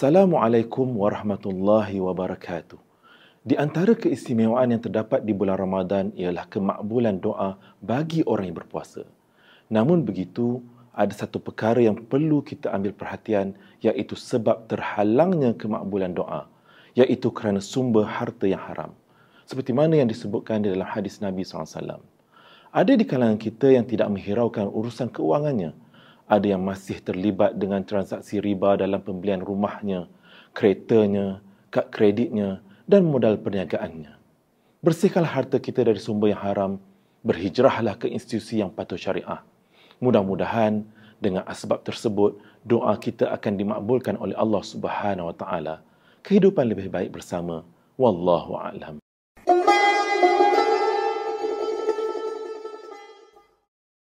Assalamualaikum warahmatullahi wabarakatuh. Di antara keistimewaan yang terdapat di bulan Ramadan ialah kemakbulan doa bagi orang yang berpuasa. Namun begitu, ada satu perkara yang perlu kita ambil perhatian, iaitu sebab terhalangnya kemakbulan doa, iaitu kerana sumber harta yang haram. Seperti mana yang disebutkan di dalam hadis Nabi SAW. Ada di kalangan kita yang tidak menghiraukan urusan keuangannya. Ada yang masih terlibat dengan transaksi riba dalam pembelian rumahnya, keretanya, kad kreditnya dan modal perniagaannya. Bersihkanlah harta kita dari sumber yang haram, berhijrahlah ke institusi yang patuh syariah. Mudah-mudahan dengan asbab tersebut, doa kita akan dimakbulkan oleh Allah Subhanahu Wa Taala. Kehidupan lebih baik bersama. Wallahu a'lam.